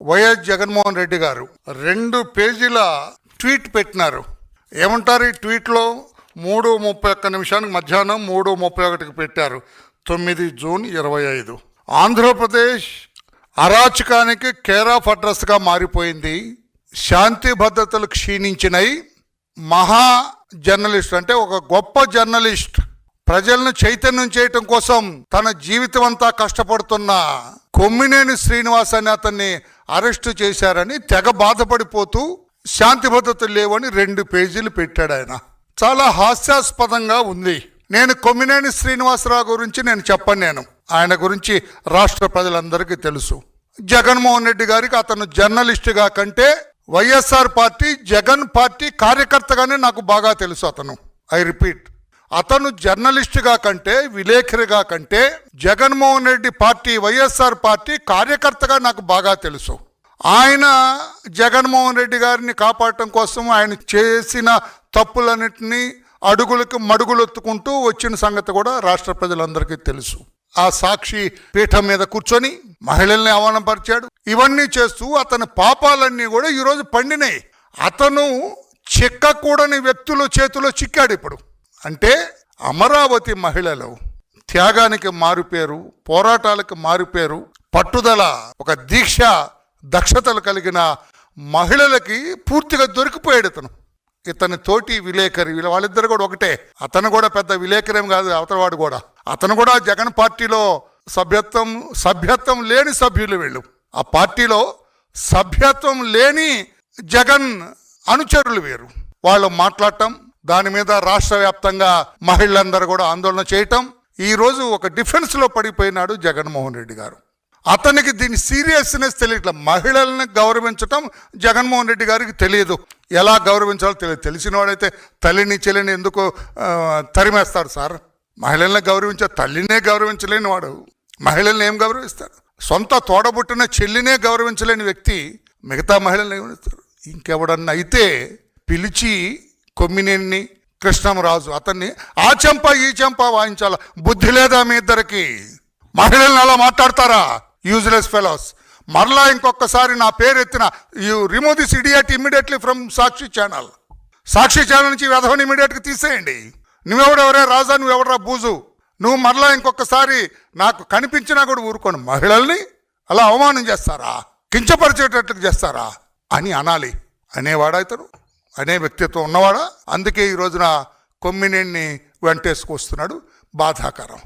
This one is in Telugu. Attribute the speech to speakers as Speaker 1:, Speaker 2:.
Speaker 1: వైఎస్ జగన్మోహన్ రెడ్డి గారు 2 పేజీల ట్వీట్ పెట్టినారు. ఏమంటారు ఈ ట్వీట్లో? 3:31 మధ్యాహ్నం 3:31 పెట్టారు. 9 జూన్ 25. ఆంధ్రప్రదేశ్ అరాచకానికి కేర్ ఆఫ్ అడ్రస్గా మారిపోయింది. శాంతి భద్రతలు క్షీణించినాయి. మహా జర్నలిస్ట్ అంటే ఒక గొప్ప జర్నలిస్ట్ ప్రజలను చైతన్యం చేయటం కోసం తన జీవితం అంతా కష్టపడుతున్న కొమ్మినేని శ్రీనివాస్ అని అతన్ని అరెస్టు చేశారని తెగ బాధపడిపోతూ శాంతి భద్రతలు లేవని 2 పేజీలు పెట్టాడు ఆయన. చాలా హాస్యాస్పదంగా ఉంది. నేను కొమ్మినేని శ్రీనివాసరావు గురించి నేను చెప్పను. ఆయన గురించి రాష్ట్ర ప్రజలందరికీ తెలుసు. జగన్మోహన్ రెడ్డి గారికి అతను జర్నలిస్టుగా కంటే వైఎస్ఆర్ పార్టీ జగన్ పార్టీ కార్యకర్తగానే నాకు బాగా తెలుసు. ఐ రిపీట్, అతను జర్నలిస్టుగా కంటే విలేకరిగా కంటే జగన్మోహన్ రెడ్డి పార్టీ వైఎస్ఆర్ పార్టీ కార్యకర్తగా నాకు బాగా తెలుసు. ఆయన జగన్మోహన్ రెడ్డి గారిని కాపాడటం కోసం ఆయన చేసిన తప్పులన్నింటినీ అడుగులకు మడుగులెత్తుకుంటూ వచ్చిన సంగతి కూడా రాష్ట్ర ప్రజలందరికీ తెలుసు. ఆ సాక్షి పీఠం మీద కూర్చొని మహిళల్ని అవమానపరిచాడు. ఇవన్నీ చేస్తూ అతని పాపాలన్నీ కూడా ఈరోజు పండినాయి. అతను చిక్కకూడని వ్యక్తుల చేతిలో చిక్కాడు ఇప్పుడు. అంటే అమరావతి మహిళలు త్యాగానికి మారుపేరు, పోరాటాలకు మారుపేరు, పట్టుదల, ఒక దీక్ష, దక్షతలు కలిగిన మహిళలకి పూర్తిగా దొరికిపోయాడు ఇతని తోటి విలేకరి. వాళ్ళిద్దరు కూడా ఒకటే. అతను కూడా పెద్ద విలేకరేం కాదు, అవతలవాడు కూడా. అతను కూడా జగన్ పార్టీలో సభ్యత్వం లేని సభ్యులు వీళ్ళు. ఆ పార్టీలో సభ్యత్వం లేని జగన్ అనుచరులు వేరు. వాళ్ళు మాట్లాడటం, దాని మీద రాష్ట్ర వ్యాప్తంగా మహిళలందరూ కూడా ఆందోళన చేయటం. ఈరోజు ఒక డిఫెన్స్లో పడిపోయినాడు జగన్మోహన్ రెడ్డి గారు. అతనికి దీని సీరియస్నెస్ తెలియట్లే. మహిళల్ని గౌరవించటం జగన్మోహన్ రెడ్డి గారికి తెలియదు. ఎలా గౌరవించాలో తెలియదు. తెలిసిన వాడైతే తల్లిని చెల్లిని ఎందుకు తరిమేస్తాడు సార్? మహిళల్ని గౌరవించే తల్లినే గౌరవించలేని వాడు మహిళల్ని ఏం గౌరవిస్తాడు? సొంత తోడబుట్టిన చెల్లినే గౌరవించలేని వ్యక్తి మిగతా మహిళల్ని గౌరవిస్తాడు. ఇంకెవడన్నా అయితే పిలిచి కొమ్మినేని కృష్ణంరాజు అతన్ని ఆ చెంప ఈ చెంప వాయించాల. బుద్ధి లేదా మీ ఇద్దరికి? మహిళల్ని అలా మాట్లాడతారా? Useless fellows. మరలా ఇంకొకసారి నా పేరు ఎత్తిన you remove this idiot immediately from Sakshi channel. Sakshi channel నుంచి వెధవని ఇమీడియట్గా తీసేయండి. నువ్వెవడెవరే రాజా, నువ్వెవడరా బూజు? నువ్వు మరలా ఇంకొకసారి నాకు కనిపించినా కూడా ఊరుకోను. మహిళల్ని అలా అవమానం చేస్తారా, కించపరిచేటట్లు చేస్తారా అని అనాలి. అనేవాడా ఇతను? అనే వ్యక్తిత్వం ఉన్నవాడా? అందుకే ఈ రోజున కొమ్మినేని వెంటేసుకొస్తున్నాడు. బాధాకరం.